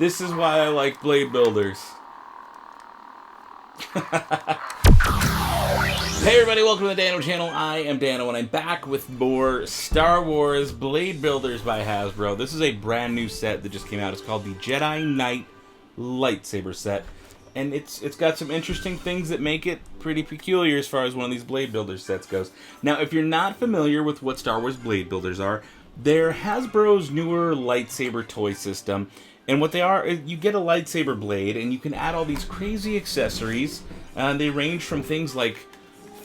This is why I like Bladebuilders. Hey everybody, welcome to the Dano channel. I am Dano and I'm back with more Star Wars Bladebuilders by Hasbro. This is a brand new set that just came out. It's called the Jedi Knight Lightsaber set. And it's got some interesting things that make it pretty peculiar as far as one of these Bladebuilders sets goes. Now, if you're not familiar with what Star Wars Bladebuilders are, they're Hasbro's newer lightsaber toy system. And what they are, you get a lightsaber blade and you can add all these crazy accessories. They range from things like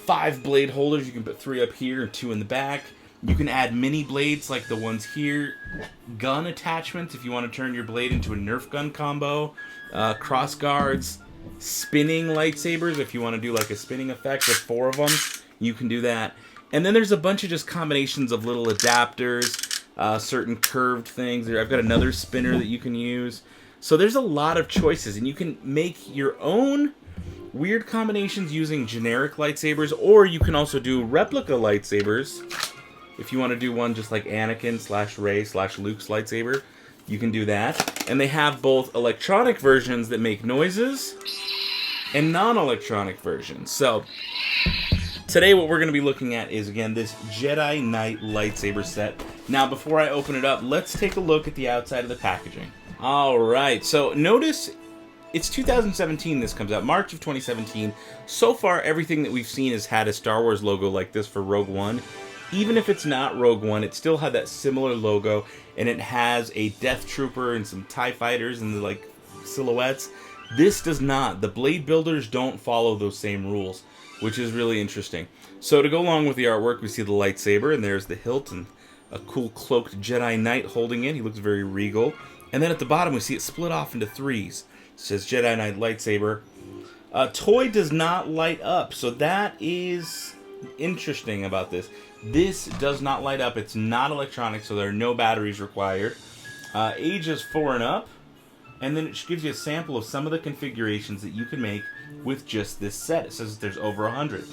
5 blade holders. You can put 3 up here and 2 in the back. You can add mini blades like the ones here. Gun attachments if you want to turn your blade into a Nerf gun combo. Cross guards. Spinning lightsabers if you want to do like a spinning effect with 4 of them. You can do that. And then there's a bunch of just combinations of little adapters. Certain curved things. I've got another spinner that you can use. So there's a lot of choices. And you can make your own weird combinations using generic lightsabers. Or you can also do replica lightsabers. If you want to do one just like Anakin / Rey / Luke's lightsaber, you can do that. And they have both electronic versions that make noises and non-electronic versions. So today what we're going to be looking at is, again, this Jedi Knight Lightsaber set. Now, before I open it up, let's take a look at the outside of the packaging. Alright, so notice it's 2017 this comes out, March of 2017. So far, everything that we've seen has had a Star Wars logo like this for Rogue One. Even if it's not Rogue One, it still had that similar logo, and it has a Death Trooper and some TIE Fighters and the, like, silhouettes. This does not. The Bladebuilders don't follow those same rules, which is really interesting. So to go along with the artwork, we see the lightsaber, and there's the hilt and a cool cloaked Jedi Knight holding it. He looks very regal. And then at the bottom, we see it split off into 3s. It says Jedi Knight Lightsaber. Toy does not light up, so that is interesting about this. This does not light up. It's not electronic, so there are no batteries required. Age is 4 and up. And then it gives you a sample of some of the configurations that you can make with just this set. It says there's over 100.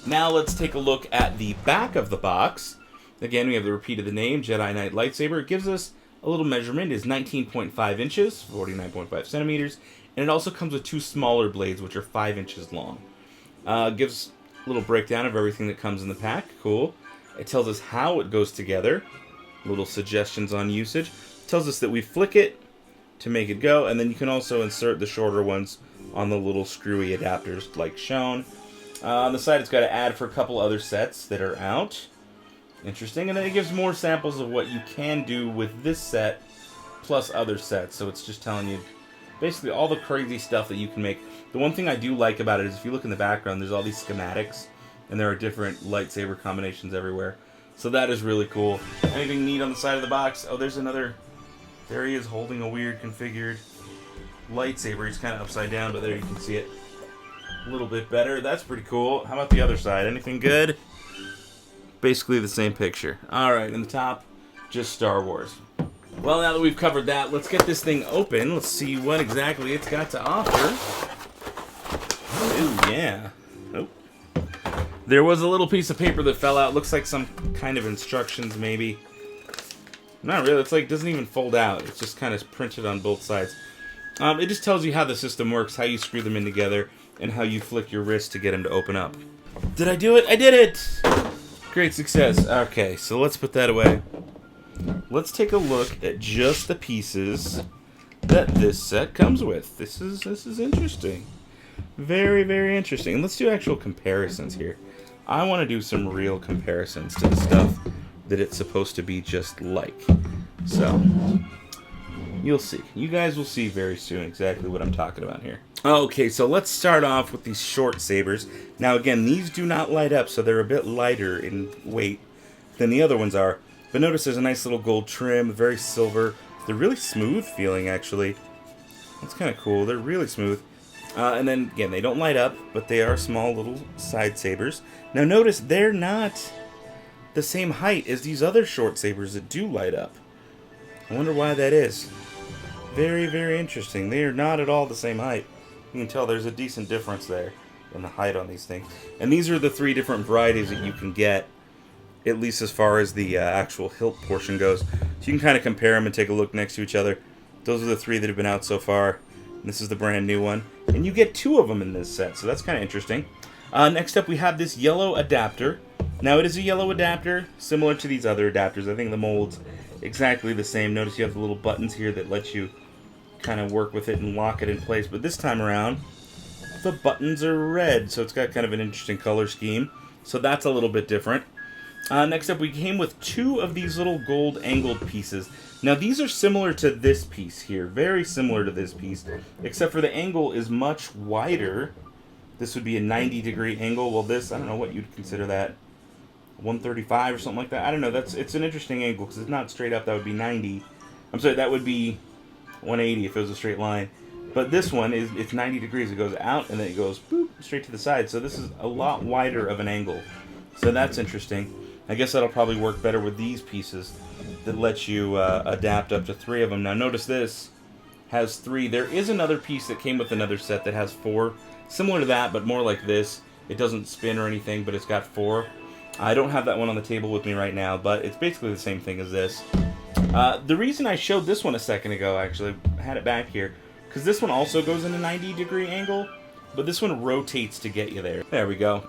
Now let's take a look at the back of the box. Again, we have the repeat of the name, Jedi Knight Lightsaber. It gives us a little measurement. It is 19.5 inches, 49.5 centimeters. And it also comes with 2 smaller blades, which are 5 inches long. Gives a little breakdown of everything that comes in the pack. Cool. It tells us how it goes together. Little suggestions on usage. It tells us that we flick it to make it go, and then you can also insert the shorter ones on the little screwy adapters like shown. On the side, it's got an ad for a couple other sets that are out. Interesting. And then it gives more samples of what you can do with this set plus other sets. So it's just telling you basically all the crazy stuff that you can make. The one thing I do like about it is if you look in the background, there's all these schematics, and there are different lightsaber combinations everywhere. So that is really cool. Anything neat on the side of the box? Oh, there's another. There he is holding a weird configured lightsaber. He's kind of upside down, but there you can see it a little bit better. That's pretty cool. How about the other side? Anything good? Basically the same picture. Alright, in the top, just Star Wars. Well, now that we've covered that, let's get this thing open. Let's see what exactly it's got to offer. Ooh, yeah. Nope. There was a little piece of paper that fell out. Looks like some kind of instructions, maybe. Not really. It's like, doesn't even fold out. It's just kind of printed on both sides. It just tells you how the system works, how you screw them in together, and how you flick your wrist to get them to open up. Did I do it? I did it! Great success. Okay, so let's put that away. Let's take a look at just the pieces that this set comes with. This is interesting. Very, very interesting. And let's do actual comparisons here. I want to do some real comparisons to the stuff that it's supposed to be just like. So, you'll see. You guys will see very soon exactly what I'm talking about here. Okay, so let's start off with these short sabers. Now again, these do not light up, so they're a bit lighter in weight than the other ones are. But notice there's a nice little gold trim, very silver. They're really smooth feeling, actually. That's kind of cool. They're really smooth. And then, again, they don't light up, but they are small little side sabers. Now notice they're not the same height as these other short sabers that do light up. I wonder why that is. Very, very interesting. They are not at all the same height. You can tell there's a decent difference there in the height on these things. And these are the 3 different varieties that you can get, at least as far as the actual hilt portion goes. So you can kind of compare them and take a look next to each other. Those are the 3 that have been out so far. And this is the brand new one. And you get 2 of them in this set, so that's kind of interesting. Next up, we have this yellow adapter. Now, it is a yellow adapter, similar to these other adapters. I think the mold's exactly the same. Notice you have the little buttons here that let you kind of work with it and lock it in place. But this time around, the buttons are red, so it's got kind of an interesting color scheme. So that's a little bit different. Next up, we came with 2 of these little gold angled pieces. Now, these are similar to this piece here. Very similar to this piece, except for the angle is much wider. This would be a 90-degree angle. Well, this, I don't know what you'd consider that. 135 or something like that. I don't know. It's an interesting angle because it's not straight up. That would be 90. I'm sorry, that would be 180 if it was a straight line. But this one it's 90 degrees. It goes out and then it goes boop straight to the side. So this is a lot wider of an angle. So that's interesting. I guess that'll probably work better with these pieces that let you adapt up to 3 of them. Now notice this has 3. There is another piece that came with another set that has 4. Similar to that, but more like this. It doesn't spin or anything, but it's got 4. I don't have that one on the table with me right now, but it's basically the same thing as this. The reason I showed this one a second ago, actually, I had it back here, because this one also goes in a 90-degree angle, but this one rotates to get you there. There we go.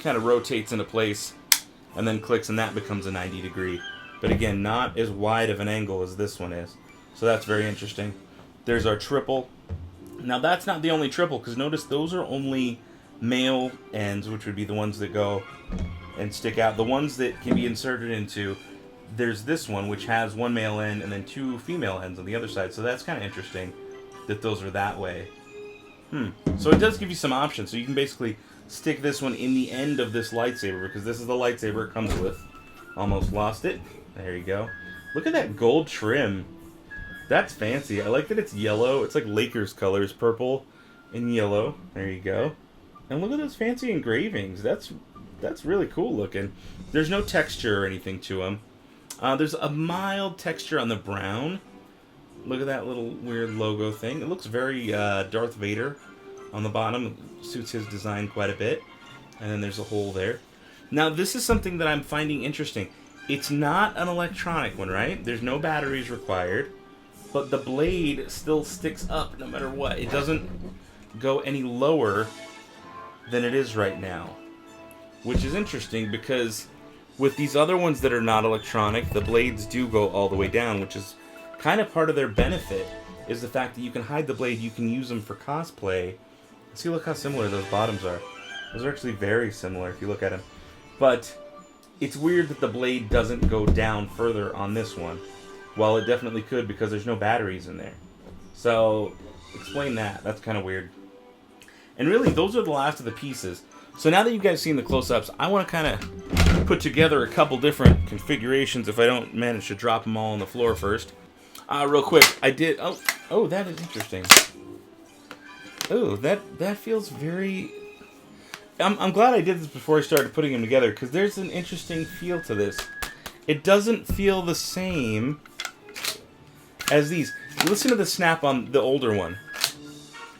Kind of rotates into place, and then clicks, and that becomes a 90-degree. But again, not as wide of an angle as this one is. So that's very interesting. There's our triple. Now that's not the only triple, because notice those are only male ends, which would be the ones that go and stick out. The ones that can be inserted into, there's this one, which has 1 male end and then 2 female ends on the other side. So that's kind of interesting that those are that way. So it does give you some options. So you can basically stick this one in the end of this lightsaber, because this is the lightsaber it comes with. Almost lost it. There you go. Look at that gold trim. That's fancy. I like that it's yellow. It's like Lakers colors, purple and yellow. There you go. And look at those fancy engravings. That's really cool looking. There's no texture or anything to them. There's a mild texture on the brown. Look at that little weird logo thing. It looks very Darth Vader on the bottom. It suits his design quite a bit. And then there's a hole there. Now, this is something that I'm finding interesting. It's not an electronic one, right? There's no batteries required. But the blade still sticks up no matter what. It doesn't go any lower than it is right now. Which is interesting because with these other ones that are not electronic, the blades do go all the way down, which is kind of part of their benefit, is the fact that you can hide the blade, you can use them for cosplay. See, look how similar those bottoms are. Those are actually very similar if you look at them. But it's weird that the blade doesn't go down further on this one. Well, it definitely could because there's no batteries in there. So, explain that. That's kind of weird. And really, those are the last of the pieces. So now that you guys have seen the close-ups, I want to kind of put together a couple different configurations if I don't manage to drop them all on the floor first. Real quick, I did... Oh, that is interesting. Oh, that feels very... I'm glad I did this before I started putting them together, because there's an interesting feel to this. It doesn't feel the same as these. Listen to the snap on the older one.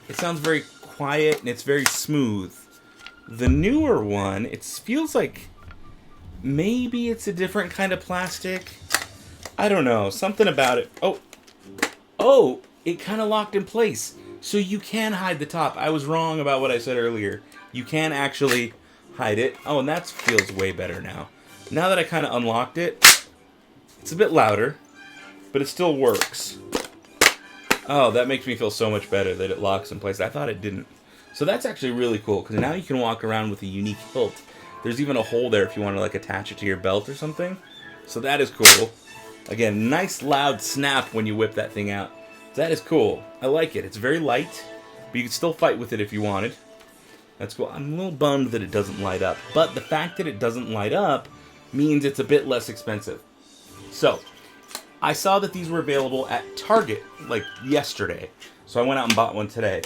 It sounds very quiet and it's very smooth. The newer one, it feels like maybe it's a different kind of plastic. I don't know. Something about it. Oh, it kind of locked in place. So you can hide the top. I was wrong about what I said earlier. You can actually hide it. Oh, and that feels way better now. Now that I kind of unlocked it, it's a bit louder, but it still works. Oh, that makes me feel so much better that it locks in place. I thought it didn't. So that's actually really cool, because now you can walk around with a unique hilt. There's even a hole there if you want to like attach it to your belt or something. So that is cool. Again, nice loud snap when you whip that thing out. That is cool. I like it. It's very light, but you can still fight with it if you wanted. That's cool. I'm a little bummed that it doesn't light up, but the fact that it doesn't light up means it's a bit less expensive. So, I saw that these were available at Target, like yesterday. So I went out and bought one today.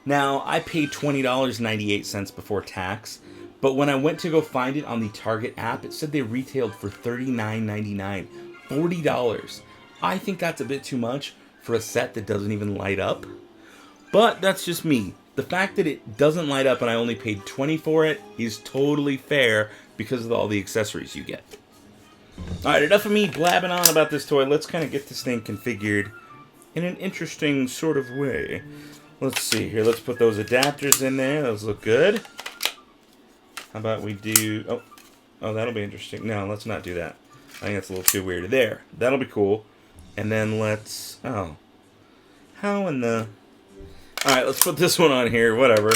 Now, I paid $20.98 before tax, but when I went to go find it on the Target app, it said they retailed for $39.99. $40. I think that's a bit too much for a set that doesn't even light up. But that's just me. The fact that it doesn't light up and I only paid $20 for it is totally fair because of all the accessories you get. Alright, enough of me blabbing on about this toy. Let's kind of get this thing configured in an interesting sort of way. Let's see here. Let's put those adapters in there. Those look good. How about we do... Oh, that'll be interesting. No, let's not do that. I think that's a little too weird. There. That'll be cool. And then let's... Oh. How in the... Alright, let's put this one on here. Whatever.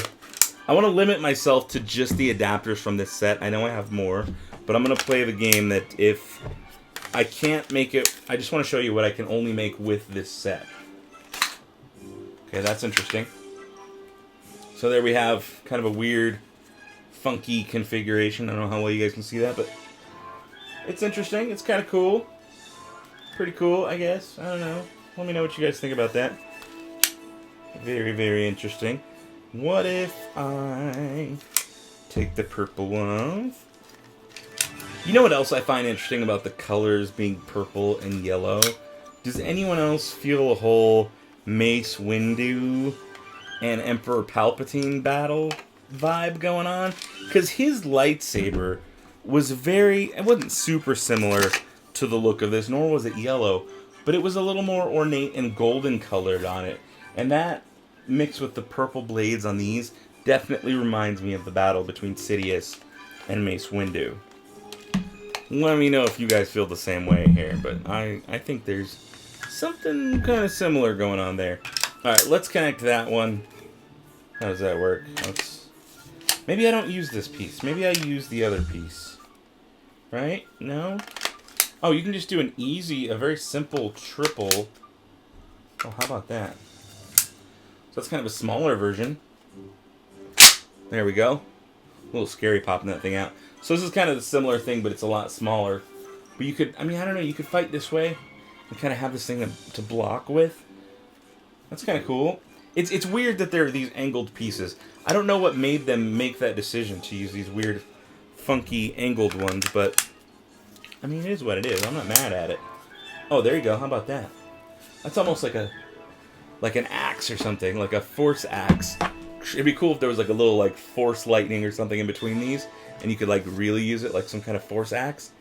I want to limit myself to just the adapters from this set. I know I have more. But I'm going to play the game that if I can't make it... I just want to show you what I can only make with this set. Okay, that's interesting. So there we have kind of a weird, funky configuration. I don't know how well you guys can see that, but it's interesting. It's kind of cool. Pretty cool, I guess. I don't know. Let me know what you guys think about that. Very, very interesting. What if I take the purple one off? You know what else I find interesting about the colors being purple and yellow? Does anyone else feel a whole Mace Windu and Emperor Palpatine battle vibe going on? Because his lightsaber was it wasn't super similar to the look of this, nor was it yellow, but it was a little more ornate and golden colored on it. And that, mixed with the purple blades on these, definitely reminds me of the battle between Sidious and Mace Windu. Let me know if you guys feel the same way here, but I think there's something kind of similar going on there. Alright, let's connect that one. How does that work? Maybe I don't use this piece. Maybe I use the other piece. Right? No? Oh, you can just do a very simple triple. Oh, how about that? So that's kind of a smaller version. There we go. A little scary popping that thing out. So this is kind of the similar thing, but it's a lot smaller. But you could, I don't know, you could fight this way and kind of have this thing to block with. That's kind of cool. It's weird that there are these angled pieces. I don't know what made them make that decision to use these weird, funky, angled ones, but it is what it is. I'm not mad at it. Oh, there you go. How about that? That's almost like an axe or something, like a force axe. It'd be cool if there was like a little like force lightning or something in between these, and you could like really use it like some kind of force axe.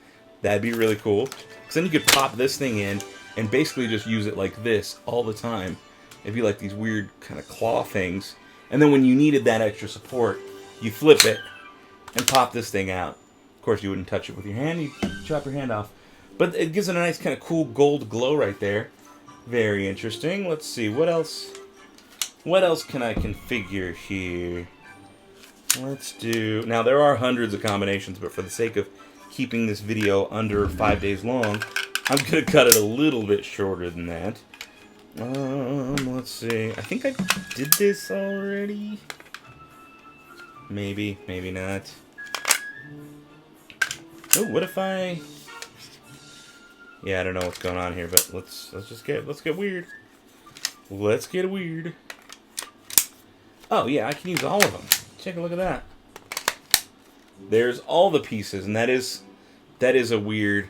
That'd be really cool. Because then you could pop this thing in and basically just use it like this all the time. It'd be like these weird kind of claw things. And then when you needed that extra support, you flip it and pop this thing out. Of course, you wouldn't touch it with your hand. You chop your hand off. But it gives it a nice kind of cool gold glow right there. Very interesting. Let's see. What else? What else can I configure here? Let's do... Now, there are hundreds of combinations, but for the sake of keeping this video under 5 days long, I'm going to cut it a little bit shorter than that. Let's see. I think I did this already. Maybe, maybe not. Oh, what if I... Yeah, I don't know what's going on here, but let's get weird. Let's get weird. Oh, yeah, I can use all of them. Take a look at that. There's all the pieces, and that is a weird,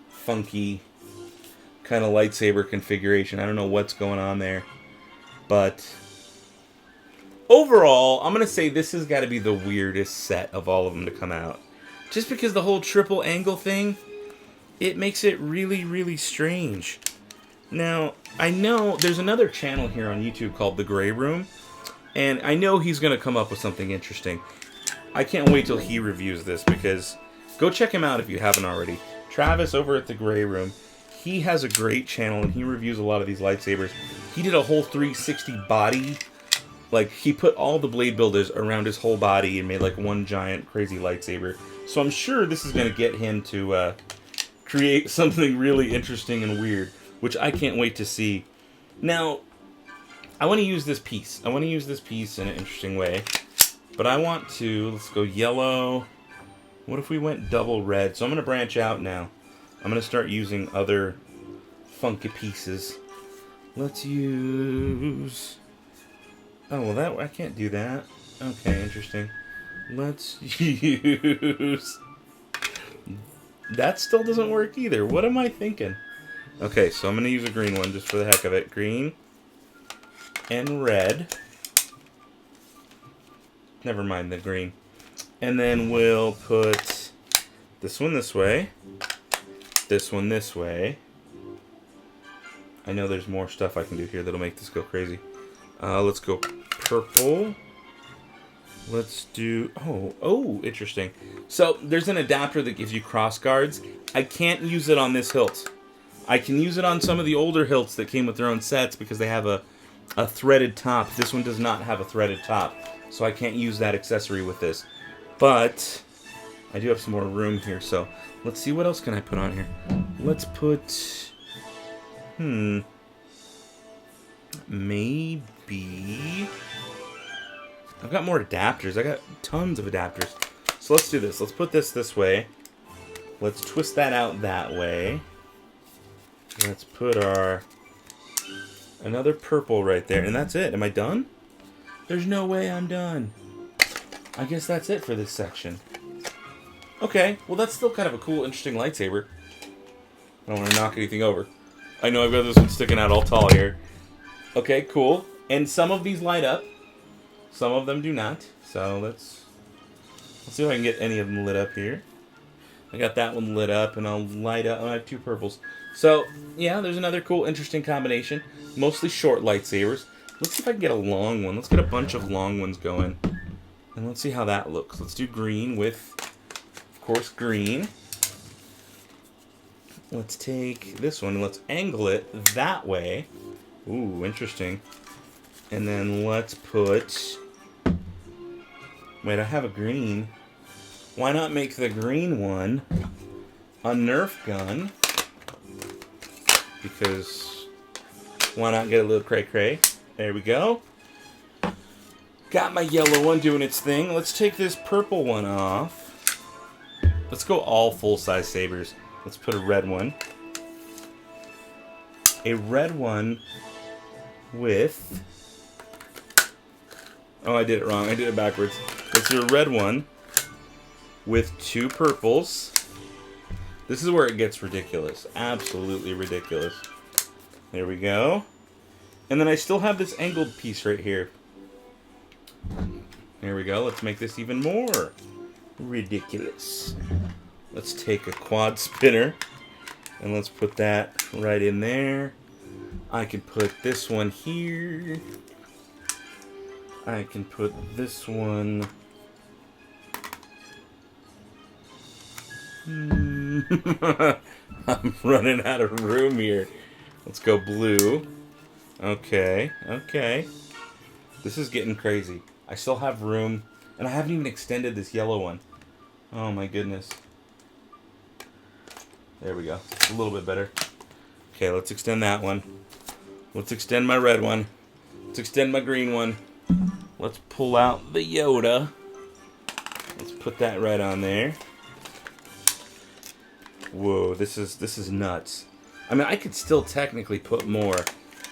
funky kind of lightsaber configuration. I don't know what's going on there, but overall, I'm gonna say this has got to be the weirdest set of all of them to come out. Just because the whole triple angle thing, it makes it really, really strange. Now, I know there's another channel here on YouTube called The Gray Room, and I know he's going to come up with something interesting. I can't wait till he reviews this, because go check him out if you haven't already. Travis over at The Gray Room, he has a great channel, and he reviews a lot of these lightsabers. He did a whole 360 body. Like, he put all the Bladebuilders around his whole body and made, like, one giant crazy lightsaber. So I'm sure this is going to get him to create something really interesting and weird, which I can't wait to see. Now, I want to use this piece. I want to use this piece in an interesting way. But I want to, let's go yellow. What if we went double red? So I'm going to branch out now. I'm going to start using other funky pieces. Let's use... Oh, well, that I can't do that. Okay, interesting. Let's use... That still doesn't work either. What am I thinking? Okay, so I'm going to use a green one just for the heck of it. Green and red. Never mind the green. And then we'll put this one this way. This one this way. I know there's more stuff I can do here that'll make this go crazy. Let's go purple. Let's do... Oh, interesting. So, there's an adapter that gives you cross guards. I can't use it on this hilt. I can use it on some of the older hilts that came with their own sets because they have a threaded top. This one does not have a threaded top, so I can't use that accessory with this. But I do have some more room here, so let's see what else can I put on here. Let's put... Maybe... I've got more adapters. I got tons of adapters. So let's do this. Let's put this way. Let's twist that out that way. Let's put our... another purple right there. And that's it. Am I done? There's no way I'm done. I guess that's it for this section. Okay. Well, that's still kind of a cool, interesting lightsaber. I don't want to knock anything over. I know I've got this one sticking out all tall here. Okay, cool. And some of these light up. Some of them do not. So let's see if I can get any of them lit up here. I got that one lit up, and I'll light up. I have 2 purples. So, yeah, there's another cool, interesting combination. Mostly short lightsabers. Let's see if I can get a long one. Let's get a bunch of long ones going. And let's see how that looks. Let's do green with, of course, green. Let's take this one and let's angle it that way. Ooh, interesting. And then let's put... Wait, I have a green. Why not make the green one a Nerf gun? Because why not get a little cray-cray? There we go. Got my yellow one doing its thing. Let's take this purple one off. Let's go all full-size sabers. Let's put a red one. A red one with... Oh, I did it wrong. I did it backwards. Let's do a red one with 2 purples. This is where it gets ridiculous. Absolutely ridiculous. There we go. And then I still have this angled piece right here. There we go. Let's make this even more ridiculous. Let's take a quad spinner and let's put that right in there. I can put this one here. I can put this one... I'm running out of room here. Let's go blue. Okay, okay. This is getting crazy. I still have room, and I haven't even extended this yellow one. Oh my goodness. There we go. A little bit better. Okay, let's extend that one. Let's extend my red one. Let's extend my green one. Let's pull out the Yoda. Let's put that right on there. Whoa, this is nuts. I mean, I could still technically put more.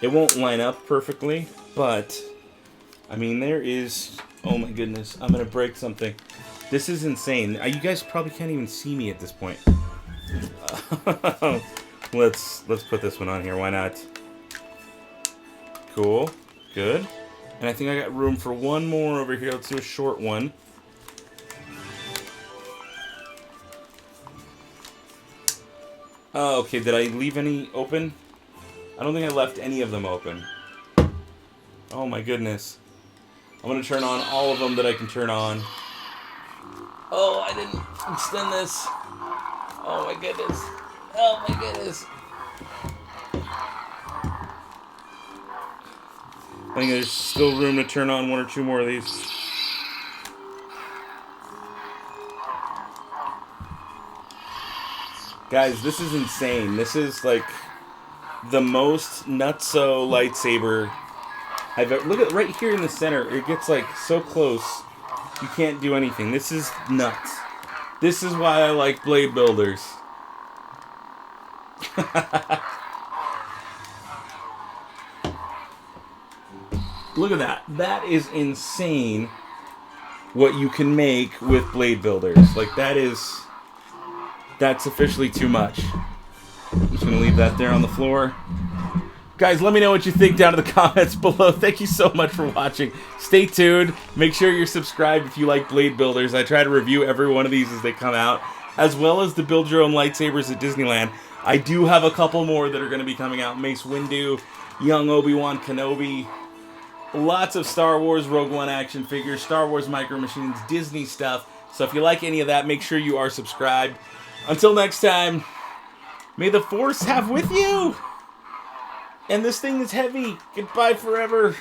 It won't line up perfectly, but I mean, there is... Oh my goodness, I'm gonna break something. This is insane. You guys probably can't even see me at this point. Let's put this one on here. Why not? Cool. Good. And I think I got room for one more over here. Let's do a short one. Oh, okay. Did I leave any open? I don't think I left any of them open. Oh my goodness. I'm going to turn on all of them that I can turn on. Oh, I didn't extend this. Oh my goodness. Oh my goodness. I think there's still room to turn on 1 or 2 more of these. Guys, this is insane. This is like the most nutso lightsaber I've ever... Look at right here in the center. It gets like so close. You can't do anything. This is nuts. This is why I like Bladebuilders. Look at that. That is insane what you can make with Bladebuilders. Like, that's officially too much. I'm just going to leave that there on the floor. Guys, let me know what you think down in the comments below. Thank you so much for watching. Stay tuned. Make sure you're subscribed if you like Bladebuilders. I try to review every one of these as they come out, as well as the build your own lightsabers at Disneyland. I do have a couple more that are going to be coming out. Mace Windu, young Obi-Wan Kenobi. Lots of Star Wars Rogue One action figures, Star Wars Micro Machines, Disney stuff. So if you like any of that, make sure you are subscribed. Until next time, may the Force have with you. And this thing is heavy. Goodbye forever.